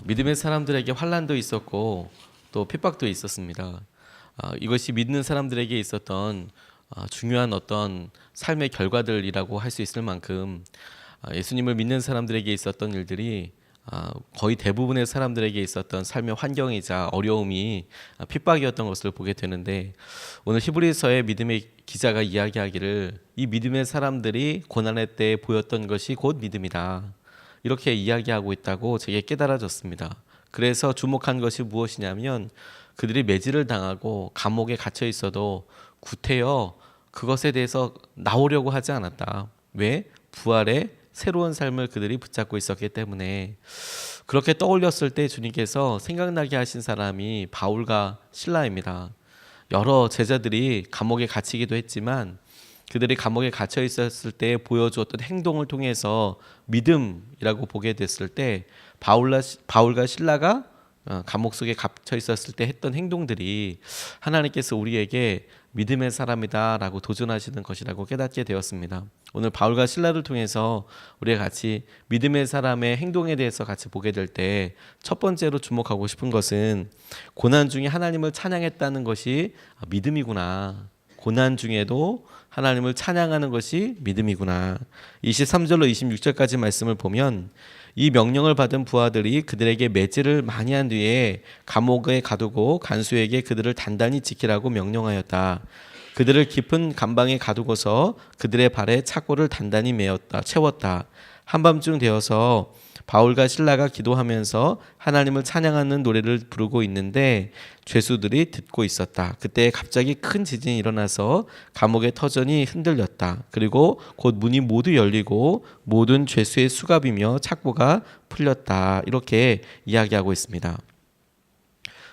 믿음의 사람들에게 환난도 있었고 또 핍박도 있었습니다. 이것이 믿는 사람들에게 있었던 중요한 어떤 삶의 결과들이라고 할 수 있을 만큼 예수님을 믿는 사람들에게 있었던 일들이 거의 대부분의 사람들에게 있었던 삶의 환경이자 어려움이 핍박이었던 것을 보게 되는데, 오늘 히브리서의 믿음의 기자가 이야기하기를 이 믿음의 사람들이 고난의 때에 보였던 것이 곧 믿음이다, 이렇게 이야기하고 있다고 제게 깨달아졌습니다. 그래서 주목한 것이 무엇이냐면, 그들이 매질을 당하고 감옥에 갇혀 있어도 구태여 그것에 대해서 나오려고 하지 않았다. 왜? 부활의 새로운 삶을 그들이 붙잡고 있었기 때문에. 그렇게 떠올렸을 때 주님께서 생각나게 하신 사람이 바울과 실라입니다. 여러 제자들이 감옥에 갇히기도 했지만 그들이 감옥에 갇혀 있었을 때 보여주었던 행동을 통해서 믿음이라고 보게 됐을 때, 바울과 실라가 감옥 속에 갇혀 있었을 때 했던 행동들이 하나님께서 우리에게 믿음의 사람이다 라고 도전하시는 것이라고 깨닫게 되었습니다. 오늘 바울과 실라를 통해서 우리가 같이 믿음의 사람의 행동에 대해서 같이 보게 될 때, 첫 번째로 주목하고 싶은 것은 고난 중에 하나님을 찬양했다는 것이 믿음이구나, 고난 중에도 하나님을 찬양하는 것이 믿음이구나. 23절로 26절까지 말씀을 보면, 이 명령을 받은 부하들이 그들에게 매질을 많이 한 뒤에 감옥에 가두고 간수에게 그들을 단단히 지키라고 명령하였다. 그들을 깊은 감방에 가두고서 그들의 발에 착고를 단단히 채웠다. 한밤중 되어서 바울과 실라가 기도하면서 하나님을 찬양하는 노래를 부르고 있는데 죄수들이 듣고 있었다. 그때 갑자기 큰 지진이 일어나서 감옥의 터전이 흔들렸다. 그리고 곧 문이 모두 열리고 모든 죄수의 수갑이며 착고가 풀렸다. 이렇게 이야기하고 있습니다.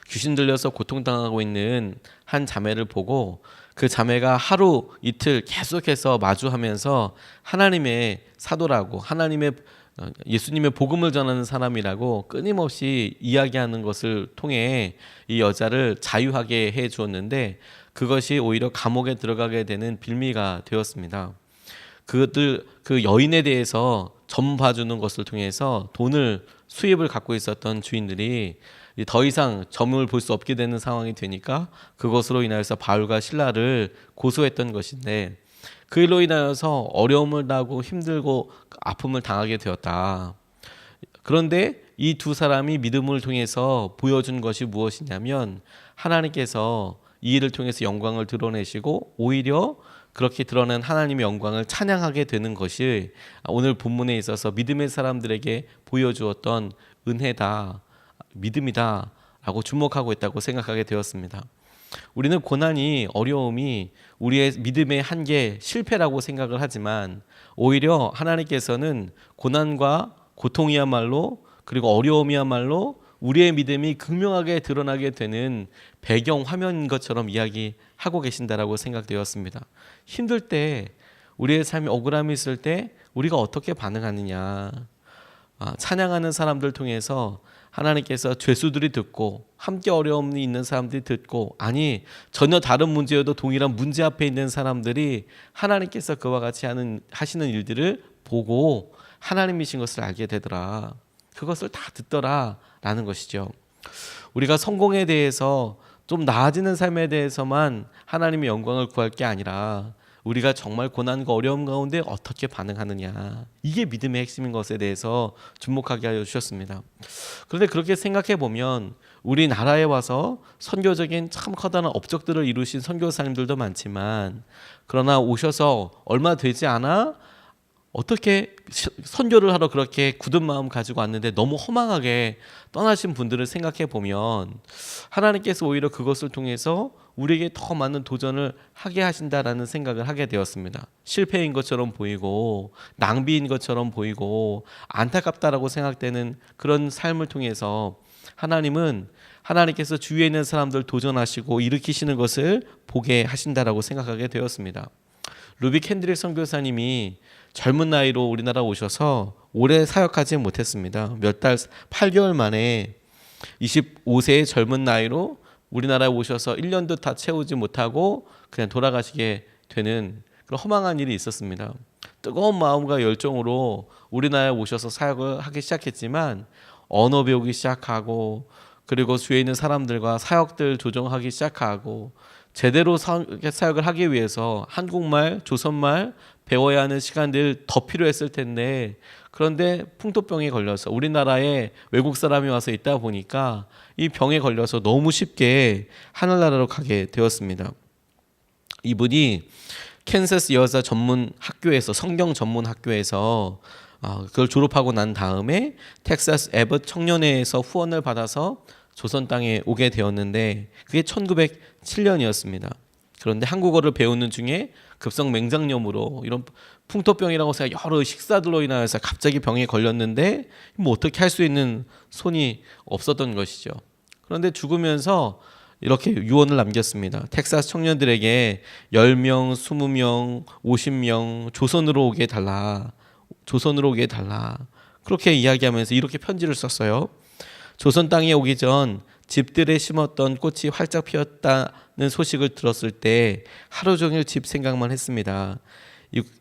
귀신 들려서 고통당하고 있는 한 자매를 보고 그 자매가 하루 이틀 계속해서 마주하면서 하나님의 사도라고, 예수님의 복음을 전하는 사람이라고 끊임없이 이야기하는 것을 통해 이 여자를 자유하게 해 주었는데, 그것이 오히려 감옥에 들어가게 되는 빌미가 되었습니다. 그 여인에 대해서 점 봐주는 것을 통해서 수입을 갖고 있었던 주인들이 더 이상 점을 볼 수 없게 되는 상황이 되니까 그것으로 인하여서 바울과 실라를 고소했던 것인데, 그 일로 인하여서 어려움을 당하고 힘들고 아픔을 당하게 되었다. 그런데 이 두 사람이 믿음을 통해서 보여준 것이 무엇이냐면, 하나님께서 이 일을 통해서 영광을 드러내시고 오히려 그렇게 드러낸 하나님의 영광을 찬양하게 되는 것이 오늘 본문에 있어서 믿음의 사람들에게 보여주었던 은혜다, 믿음이다 라고 주목하고 있다고 생각하게 되었습니다. 우리는 고난이, 어려움이 우리의 믿음의 한계, 실패라고 생각을 하지만, 오히려 하나님께서는 고난과 고통이야말로, 그리고 어려움이야말로 우리의 믿음이 극명하게 드러나게 되는 배경 화면인 것처럼 이야기하고 계신다라고 생각되었습니다. 힘들 때, 우리의 삶에 억울함이 있을 때 우리가 어떻게 반응하느냐, 찬양하는 사람들 통해서 하나님께서 죄수들이 듣고, 함께 어려움이 있는 사람들이 듣고, 아니 전혀 다른 문제여도 동일한 문제 앞에 있는 사람들이 하나님께서 그와 같이 하시는 일들을 보고 하나님이신 것을 알게 되더라, 그것을 다 듣더라 라는 것이죠. 우리가 성공에 대해서, 좀 나아지는 삶에 대해서만 하나님의 영광을 구할 게 아니라, 우리가 정말 고난과 어려움 가운데 어떻게 반응하느냐, 이게 믿음의 핵심인 것에 대해서 주목하게 하여 주셨습니다. 그런데 그렇게 생각해 보면 우리나라에 와서 선교적인 참 커다란 업적들을 이루신 선교사님들도 많지만, 그러나 오셔서 얼마 되지 않아 어떻게 선교를 하러 그렇게 굳은 마음 가지고 왔는데 너무 허망하게 떠나신 분들을 생각해 보면, 하나님께서 오히려 그것을 통해서 우리에게 더 많은 도전을 하게 하신다라는 생각을 하게 되었습니다. 실패인 것처럼 보이고 낭비인 것처럼 보이고 안타깝다라고 생각되는 그런 삶을 통해서 하나님께서 주위에 있는 사람들 도전하시고 일으키시는 것을 보게 하신다라고 생각하게 되었습니다. 루비 캔드릭 선교사님이 젊은 나이로 우리나라 오셔서 오래 사역하지 못했습니다. 8개월 만에 25세의 젊은 나이로 우리나라에 오셔서 1년도 다 채우지 못하고 그냥 돌아가시게 되는 그런 허망한 일이 있었습니다. 뜨거운 마음과 열정으로 우리나라에 오셔서 사역을 하기 시작했지만 언어 배우기 시작하고 그리고 주위에 있는 사람들과 사역들 조정하기 시작하고 제대로 사역을 하기 위해서 한국말, 조선말 배워야 하는 시간들 더 필요했을 텐데 그런데 풍토병에 걸려서 우리나라에 외국 사람이 와서 있다 보니까 이 병에 걸려서 너무 쉽게 하늘나라로 가게 되었습니다. 이분이 캔사스 여자 전문 학교에서 성경 전문 학교에서 그걸 졸업하고 난 다음에 텍사스 에벗 청년회에서 후원을 받아서 조선 땅에 오게 되었는데 그게 1907년이었습니다. 그런데 한국어를 배우는 중에 급성 맹장염으로 이런 풍토병이라고 해서 여러 식사들로 인하여서 갑자기 병에 걸렸는데 뭐 어떻게 할 수 있는 손이 없었던 것이죠. 그런데 죽으면서 이렇게 유언을 남겼습니다. 텍사스 청년들에게 10명, 20명, 50명 조선으로 오게 달라. 조선으로 오게 달라. 그렇게 이야기하면서 이렇게 편지를 썼어요. 조선 땅에 오기 전 집들에 심었던 꽃이 활짝 피었다는 소식을 들었을 때 하루 종일 집 생각만 했습니다.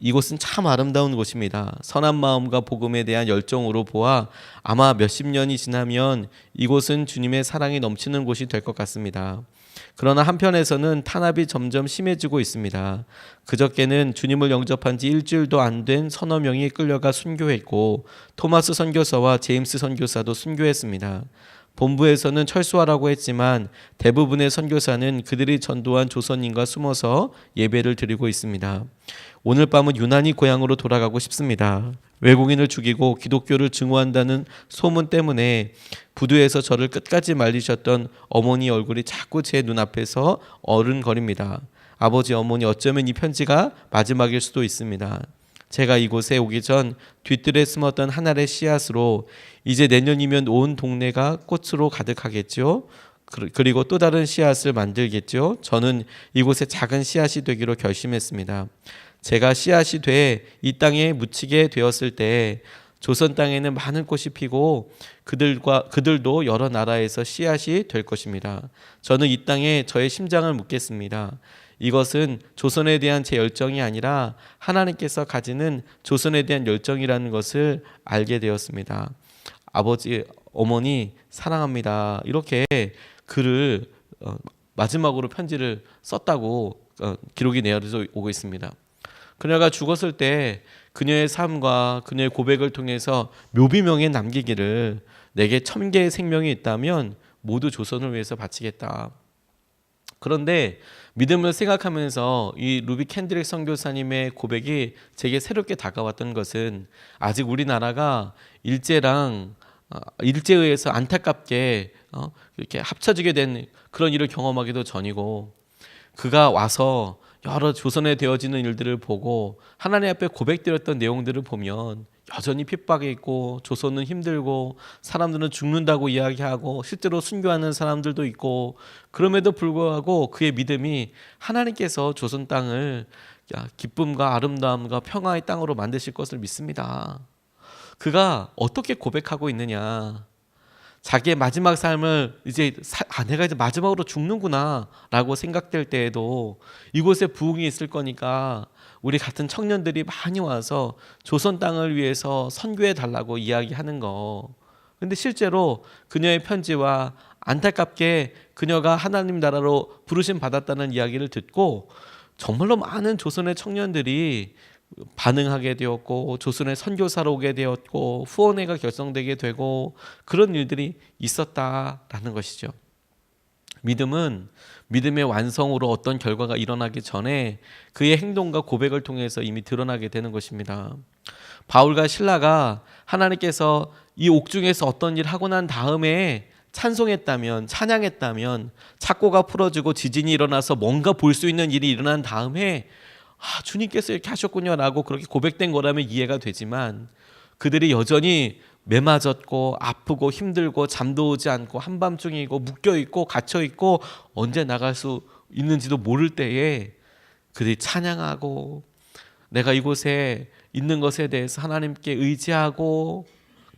이곳은 참 아름다운 곳입니다. 선한 마음과 복음에 대한 열정으로 보아 아마 몇십 년이 지나면 이곳은 주님의 사랑이 넘치는 곳이 될 것 같습니다. 그러나 한편에서는 탄압이 점점 심해지고 있습니다. 그저께는 주님을 영접한 지 일주일도 안 된 서너 명이 끌려가 순교했고 토마스 선교사와 제임스 선교사도 순교했습니다. 본부에서는 철수하라고 했지만 대부분의 선교사는 그들이 전도한 조선인과 숨어서 예배를 드리고 있습니다. 오늘 밤은 유난히 고향으로 돌아가고 싶습니다. 외국인을 죽이고 기독교를 증오한다는 소문 때문에 부두에서 저를 끝까지 말리셨던 어머니 얼굴이 자꾸 제 눈앞에서 어른거립니다. 아버지, 어머니, 어쩌면 이 편지가 마지막일 수도 있습니다. 제가 이곳에 오기 전 뒤뜰에 숨었던 한 알의 씨앗으로 이제 내년이면 온 동네가 꽃으로 가득하겠죠. 그리고 또 다른 씨앗을 만들겠죠. 저는 이곳에 작은 씨앗이 되기로 결심했습니다. 제가 씨앗이 돼 이 땅에 묻히게 되었을 때 조선 땅에는 많은 꽃이 피고 그들도 여러 나라에서 씨앗이 될 것입니다. 저는 이 땅에 저의 심장을 묻겠습니다. 이것은 조선에 대한 제 열정이 아니라 하나님께서 가지는 조선에 대한 열정이라는 것을 알게 되었습니다. 아버지, 어머니 사랑합니다. 이렇게 글을 마지막으로 편지를 썼다고 기록이 내어져 오고 있습니다. 그녀가 죽었을 때 그녀의 삶과 그녀의 고백을 통해서 묘비명에 남기기를 내게 1000개의 생명이 있다면 모두 조선을 위해서 바치겠다. 그런데 믿음을 생각하면서 이 루비 캔드릭 선교사님의 고백이 제게 새롭게 다가왔던 것은 아직 우리나라가 일제에 의해서 안타깝게 이렇게 합쳐지게 된 그런 일을 경험하기도 전이고 그가 와서 여러 조선에 되어지는 일들을 보고 하나님 앞에 고백드렸던 내용들을 보면 여전히 핍박이 있고 조선은 힘들고 사람들은 죽는다고 이야기하고 실제로 순교하는 사람들도 있고 그럼에도 불구하고 그의 믿음이 하나님께서 조선 땅을 기쁨과 아름다움과 평화의 땅으로 만드실 것을 믿습니다. 그가 어떻게 고백하고 있느냐, 자기의 마지막 삶을 내가 이제 마지막으로 죽는구나 라고 생각될 때에도 이곳에 부흥이 있을 거니까 우리 같은 청년들이 많이 와서 조선 땅을 위해서 선교해 달라고 이야기하는 거. 근데 실제로 그녀의 편지와 안타깝게 그녀가 하나님 나라로 부르심 받았다는 이야기를 듣고 정말로 많은 조선의 청년들이 반응하게 되었고 조선의 선교사로 오게 되었고 후원회가 결성되게 되고 그런 일들이 있었다라는 것이죠. 믿음은 믿음의 완성으로 어떤 결과가 일어나기 전에 그의 행동과 고백을 통해서 이미 드러나게 되는 것입니다. 바울과 실라가 하나님께서 이 옥중에서 어떤 일을 하고 난 다음에 찬송했다면, 찬양했다면, 착고가 풀어지고 지진이 일어나서 뭔가 볼 수 있는 일이 일어난 다음에 주님께서 이렇게 하셨군요 라고 그렇게 고백된 거라면 이해가 되지만 그들이 여전히 매맞았고 아프고 힘들고 잠도 오지 않고 한밤중이고 묶여있고 갇혀있고 언제 나갈 수 있는지도 모를 때에 그들이 찬양하고 내가 이곳에 있는 것에 대해서 하나님께 의지하고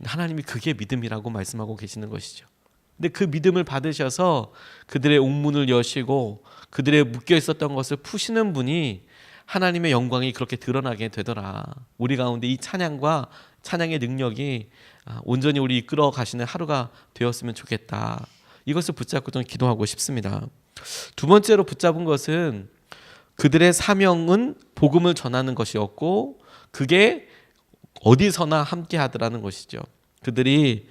하나님이 그게 믿음이라고 말씀하고 계시는 것이죠. 근데 그 믿음을 받으셔서 그들의 옥문을 여시고 그들의 묶여 있었던 것을 푸시는 분이 하나님의 영광이 그렇게 드러나게 되더라. 우리 가운데 이 찬양과 찬양의 능력이 온전히 우리 이끌어 가시는 하루가 되었으면 좋겠다. 이것을 붙잡고 좀 기도하고 싶습니다. 두 번째로 붙잡은 것은 그들의 사명은 복음을 전하는 것이었고 그게 어디서나 함께 하더라는 것이죠. 그들이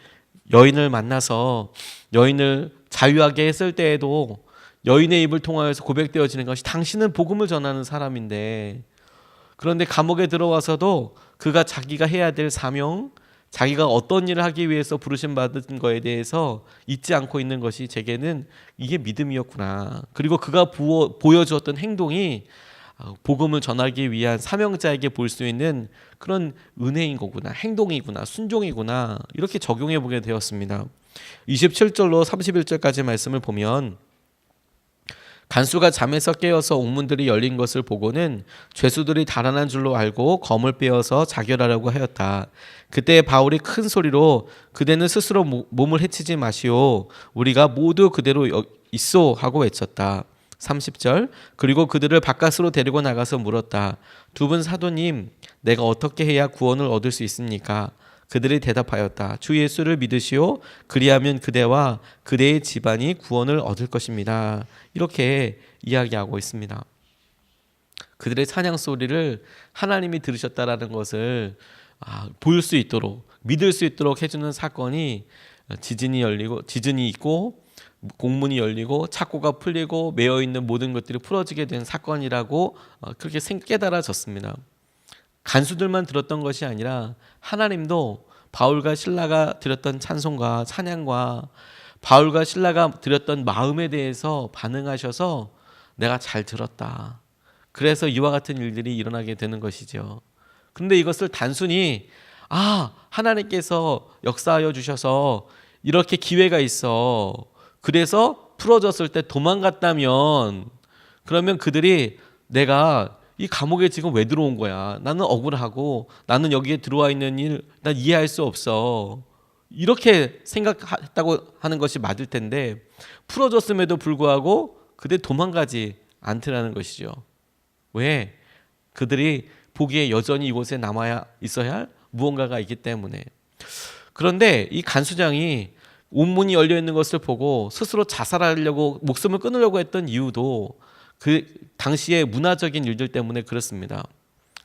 여인을 만나서 여인을 자유하게 했을 때에도 여인의 입을 통하여서 고백되어지는 것이 당신은 복음을 전하는 사람인데, 그런데 감옥에 들어와서도 그가 자기가 해야 될 사명, 자기가 어떤 일을 하기 위해서 부르심 받은 거에 대해서 잊지 않고 있는 것이 제게는 이게 믿음이었구나. 그리고 그가 보여주었던 행동이 복음을 전하기 위한 사명자에게 볼 수 있는 그런 은혜인 거구나, 행동이구나, 순종이구나, 이렇게 적용해 보게 되었습니다. 27절로 31절까지 말씀을 보면 간수가 잠에서 깨어서 옥문들이 열린 것을 보고는 죄수들이 달아난 줄로 알고 검을 빼어서 자결하려고 하였다. 그때 바울이 큰 소리로 그대는 스스로 몸을 해치지 마시오. 우리가 모두 그대로 있소 하고 외쳤다. 30절 그리고 그들을 바깥으로 데리고 나가서 물었다. 두 분 사도님, 내가 어떻게 해야 구원을 얻을 수 있습니까? 그들이 대답하였다. 주 예수를 믿으시오. 그리하면 그대와 그대의 집안이 구원을 얻을 것입니다. 이렇게 이야기하고 있습니다. 그들의 찬양 소리를 하나님이 들으셨다라는 것을 볼 수 있도록, 믿을 수 있도록 해주는 사건이 지진이 있고 공문이 열리고 착고가 풀리고 매어 있는 모든 것들이 풀어지게 된 사건이라고 그렇게 깨달아졌습니다. 간수들만 들었던 것이 아니라 하나님도 바울과 실라가 드렸던 찬송과 찬양과 바울과 실라가 드렸던 마음에 대해서 반응하셔서 내가 잘 들었다. 그래서 이와 같은 일들이 일어나게 되는 것이죠. 그런데 이것을 단순히 하나님께서 역사하여 주셔서 이렇게 기회가 있어, 그래서 풀어졌을 때 도망갔다면, 그러면 그들이 내가 이 감옥에 지금 왜 들어온 거야? 나는 억울하고 나는 여기에 들어와 있는 일 난 이해할 수 없어. 이렇게 생각했다고 하는 것이 맞을 텐데 풀어졌음에도 불구하고 그들 도망가지 않더라는 것이죠. 왜? 그들이 보기에 여전히 이곳에 남아야 있어야 할 무언가가 있기 때문에. 그런데 이 간수장이 옥문이 열려 있는 것을 보고 스스로 자살하려고 목숨을 끊으려고 했던 이유도 그 당시의 문화적인 일들 때문에 그렇습니다.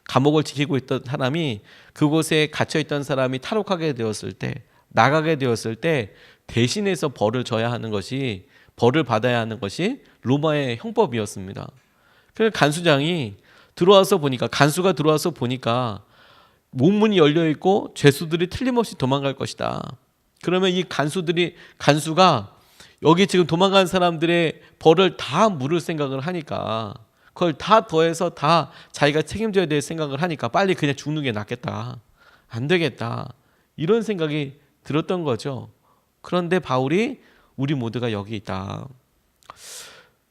감옥을 지키고 있던 사람이 그곳에 갇혀 있던 사람이 탈옥하게 되었을 때, 나가게 되었을 때 대신해서 벌을 받아야 하는 것이 로마의 형법이었습니다. 그래서 간수가 들어와서 보니까 옥문이 열려 있고 죄수들이 틀림없이 도망갈 것이다. 그러면 이 간수가 여기 지금 도망간 사람들의 벌을 다 물을 생각을 하니까, 그걸 다 더해서 다 자기가 책임져야 될 생각을 하니까 빨리 그냥 죽는 게 낫겠다, 안 되겠다, 이런 생각이 들었던 거죠. 그런데 바울이 우리 모두가 여기 있다.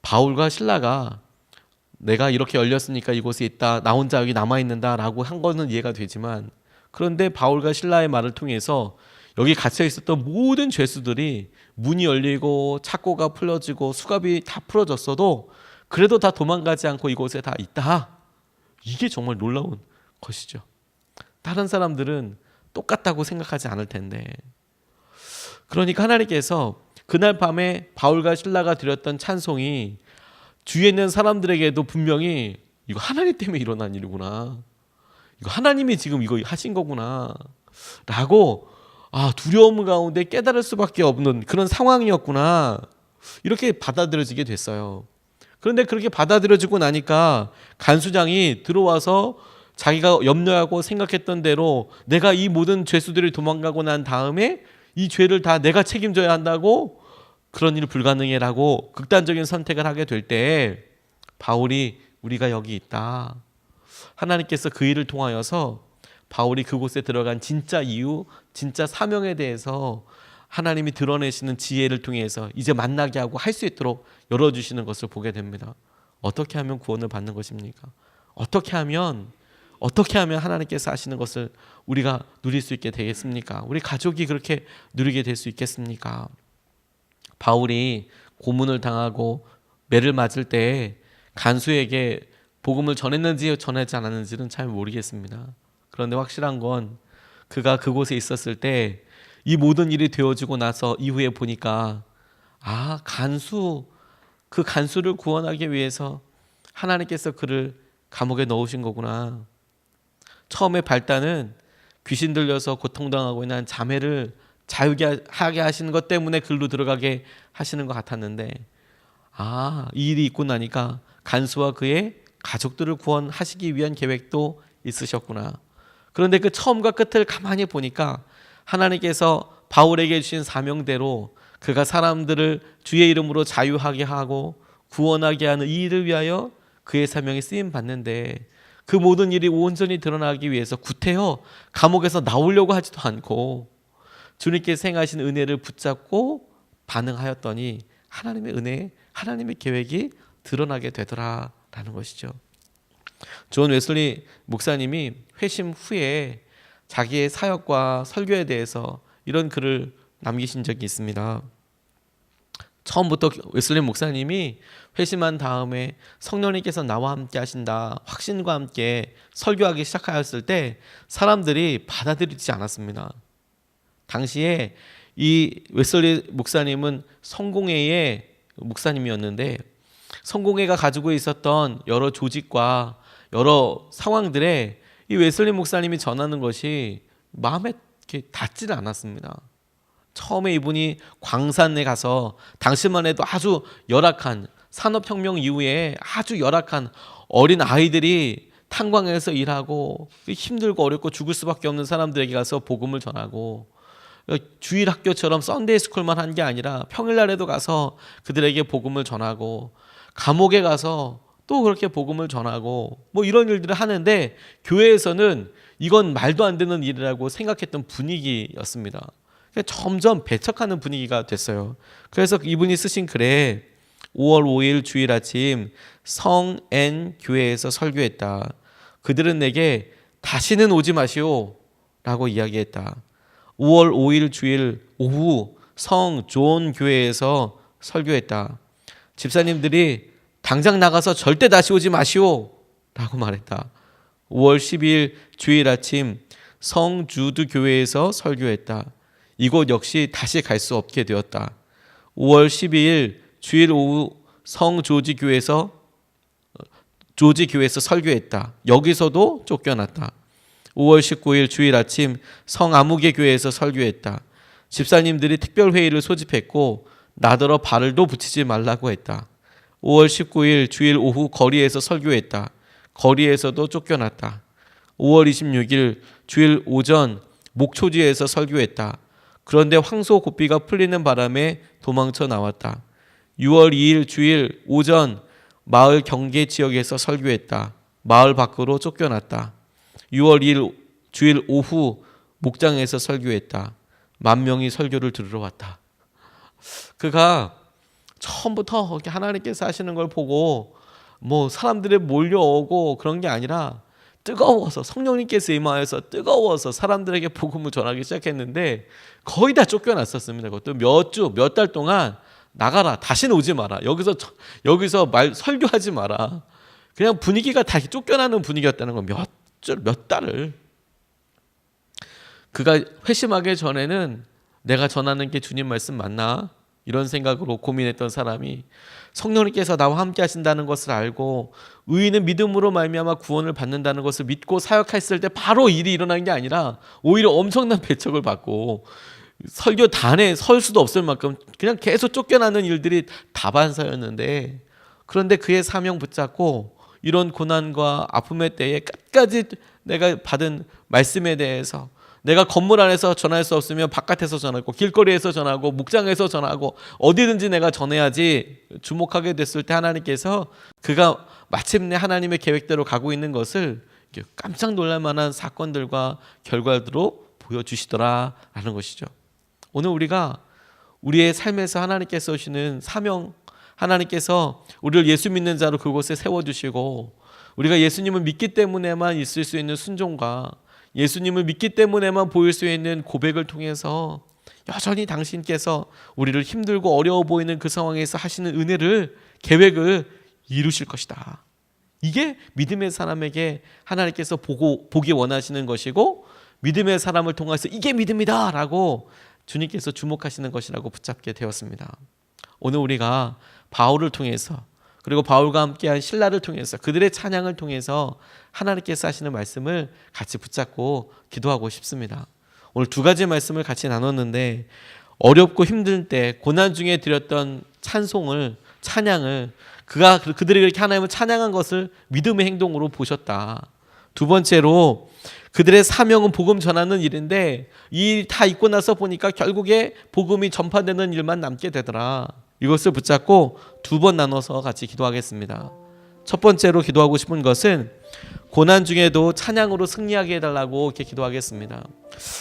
바울과 실라가 내가 이렇게 열렸으니까 이곳에 있다, 나 혼자 여기 남아있는다 라고 한 거는 이해가 되지만, 그런데 바울과 실라의 말을 통해서 여기 갇혀 있었던 모든 죄수들이 문이 열리고 착고가 풀어지고 수갑이 다 풀어졌어도 그래도 다 도망가지 않고 이곳에 다 있다. 이게 정말 놀라운 것이죠. 다른 사람들은 똑같다고 생각하지 않을 텐데. 그러니까 하나님께서 그날 밤에 바울과 실라가 드렸던 찬송이 주위에 있는 사람들에게도 분명히 이거 하나님 때문에 일어난 일이구나, 이거 하나님이 지금 이거 하신 거구나 라고 두려움 가운데 깨달을 수밖에 없는 그런 상황이었구나, 이렇게 받아들여지게 됐어요. 그런데 그렇게 받아들여지고 나니까 간수장이 들어와서 자기가 염려하고 생각했던 대로 내가 이 모든 죄수들이 도망가고 난 다음에 이 죄를 다 내가 책임져야 한다고, 그런 일 불가능해라고 극단적인 선택을 하게 될 때 바울이 우리가 여기 있다, 하나님께서 그 일을 통하여서 바울이 그곳에 들어간 진짜 이유, 진짜 사명에 대해서 하나님이 드러내시는 지혜를 통해서 이제 만나게 하고 할 수 있도록 열어주시는 것을 보게 됩니다. 어떻게 하면 구원을 받는 것입니까? 어떻게 하면 하나님께서 하시는 것을 우리가 누릴 수 있게 되겠습니까? 우리 가족이 그렇게 누리게 될 수 있겠습니까? 바울이 고문을 당하고 매를 맞을 때 간수에게 복음을 전했는지 전하지 않았는지는 잘 모르겠습니다. 그런데 확실한 건 그가 그곳에 있었을 때 이 모든 일이 되어지고 나서 이후에 보니까 그 간수를 구원하기 위해서 하나님께서 그를 감옥에 넣으신 거구나. 처음에 발단은 귀신 들려서 고통당하고 있는 자매를 자유게 하게 하시는 것 때문에 글로 들어가게 하시는 것 같았는데 이 일이 있고 나니까 간수와 그의 가족들을 구원하시기 위한 계획도 있으셨구나. 그런데 그 처음과 끝을 가만히 보니까 하나님께서 바울에게 주신 사명대로 그가 사람들을 주의 이름으로 자유하게 하고 구원하게 하는 이 일을 위하여 그의 사명이 쓰임 받는데 그 모든 일이 온전히 드러나기 위해서 구태여 감옥에서 나오려고 하지도 않고 주님께서 행하신 은혜를 붙잡고 반응하였더니 하나님의 은혜, 하나님의 계획이 드러나게 되더라라는 것이죠. 존 웨슬리 목사님이 회심 후에 자기의 사역과 설교에 대해서 이런 글을 남기신 적이 있습니다. 처음부터 웨슬리 목사님이 회심한 다음에 성령님께서 나와 함께 하신다 확신과 함께 설교하기 시작하였을 때 사람들이 받아들이지 않았습니다. 당시에 이 웨슬리 목사님은 성공회의 목사님이었는데 성공회가 가지고 있었던 여러 조직과 여러 상황들에 이 웨슬리 목사님이 전하는 것이 마음에 이렇게 닿지는 않았습니다. 처음에 이분이 광산에 가서 당시만 해도 아주 열악한 산업혁명 이후에 아주 열악한 어린 아이들이 탄광에서 일하고 힘들고 어렵고 죽을 수밖에 없는 사람들에게 가서 복음을 전하고 주일 학교처럼 썬데이 스쿨만 한 게 아니라 평일날에도 가서 그들에게 복음을 전하고 감옥에 가서 또 그렇게 복음을 전하고 이런 일들을 하는데 교회에서는 이건 말도 안 되는 일이라고 생각했던 분위기였습니다. 점점 배척하는 분위기가 됐어요. 그래서 이분이 쓰신 글에 5월 5일 주일 아침 성N 교회에서 설교했다. 그들은 내게 다시는 오지 마시오 라고 이야기했다. 5월 5일 주일 오후 성존 교회에서 설교했다. 집사님들이 당장 나가서 절대 다시 오지 마시오 라고 말했다. 5월 12일 주일 아침 성주드 교회에서 설교했다. 이곳 역시 다시 갈 수 없게 되었다. 5월 12일 주일 오후 성조지 교회에서 설교했다. 여기서도 쫓겨났다. 5월 19일 주일 아침 성아무개 교회에서 설교했다. 집사님들이 특별회의를 소집했고 나더러 발을도 붙이지 말라고 했다. 5월 19일 주일 오후 거리에서 설교했다. 거리에서도 쫓겨났다. 5월 26일 주일 오전 목초지에서 설교했다. 그런데 황소 고삐가 풀리는 바람에 도망쳐 나왔다. 6월 2일 주일 오전 마을 경계 지역에서 설교했다. 마을 밖으로 쫓겨났다. 6월 2일 주일 오후 목장에서 설교했다. 10,000명이 설교를 들으러 왔다. 그가 처음부터 하나님께서 하시는 걸 보고 사람들이 몰려오고 그런 게 아니라 뜨거워서 성령님께서 임하여서 뜨거워서 사람들에게 복음을 전하기 시작했는데 거의 다 쫓겨났었습니다. 그것도 몇 달 동안 나가라, 다시는 오지 마라, 여기서 설교하지 마라. 그냥 분위기가 다 쫓겨나는 분위기였다는 거 몇 달을. 그가 회심하기 전에는 내가 전하는 게 주님 말씀 맞나? 이런 생각으로 고민했던 사람이 성령님께서 나와 함께 하신다는 것을 알고 의인은 믿음으로 말미암아 구원을 받는다는 것을 믿고 사역했을 때 바로 일이 일어난 게 아니라 오히려 엄청난 배척을 받고 설교단에 설 수도 없을 만큼 그냥 계속 쫓겨나는 일들이 다반사였는데, 그런데 그의 사명 붙잡고 이런 고난과 아픔의 때에 끝까지 내가 받은 말씀에 대해서 내가 건물 안에서 전할 수 없으면 바깥에서 전하고 길거리에서 전하고 목장에서 전하고 어디든지 내가 전해야지 주목하게 됐을 때 하나님께서 그가 마침내 하나님의 계획대로 가고 있는 것을 깜짝 놀랄 만한 사건들과 결과들로 보여주시더라라는 것이죠. 오늘 우리가 우리의 삶에서 하나님께서 주시는 사명, 하나님께서 우리를 예수 믿는 자로 그곳에 세워주시고 우리가 예수님을 믿기 때문에만 있을 수 있는 순종과 예수님을 믿기 때문에만 보일 수 있는 고백을 통해서 여전히 당신께서 우리를 힘들고 어려워 보이는 그 상황에서 하시는 은혜를, 계획을 이루실 것이다. 이게 믿음의 사람에게 하나님께서 보기 원하시는 것이고 믿음의 사람을 통해서 이게 믿음이다 라고 주님께서 주목하시는 것이라고 붙잡게 되었습니다. 오늘 우리가 바울을 통해서 그리고 바울과 함께한 신라를 통해서 그들의 찬양을 통해서 하나님께서 하시는 말씀을 같이 붙잡고 기도하고 싶습니다. 오늘 두 가지 말씀을 같이 나눴는데 어렵고 힘들 때 고난 중에 드렸던 찬양을 그들이 그렇게 하나님을 찬양한 것을 믿음의 행동으로 보셨다. 두 번째로 그들의 사명은 복음 전하는 일인데 이 일 다 있고 나서 보니까 결국에 복음이 전파되는 일만 남게 되더라. 이것을 붙잡고 두 번 나눠서 같이 기도하겠습니다. 첫 번째로 기도하고 싶은 것은 고난 중에도 찬양으로 승리하게 해달라고 이렇게 기도하겠습니다.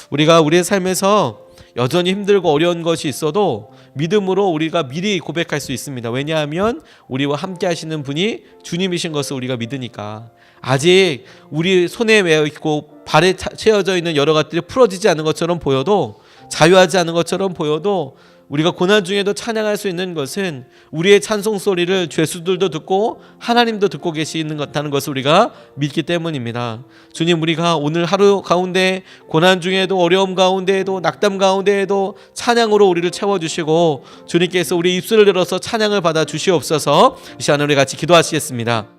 우리가 우리의 삶에서 여전히 힘들고 어려운 것이 있어도 믿음으로 우리가 미리 고백할 수 있습니다. 왜냐하면 우리와 함께 하시는 분이 주님이신 것을 우리가 믿으니까. 아직 우리 손에 매어 있고 발에 채워져 있는 여러 가지들이 풀어지지 않은 것처럼 보여도, 자유하지 않은 것처럼 보여도 우리가 고난 중에도 찬양할 수 있는 것은 우리의 찬송 소리를 죄수들도 듣고 하나님도 듣고 계시는 것다는 것을 우리가 믿기 때문입니다. 주님, 우리가 오늘 하루 가운데 고난 중에도 어려움 가운데에도 낙담 가운데에도 찬양으로 우리를 채워주시고 주님께서 우리 입술을 열어서 찬양을 받아 주시옵소서. 이 시간에 우리 같이 기도하시겠습니다.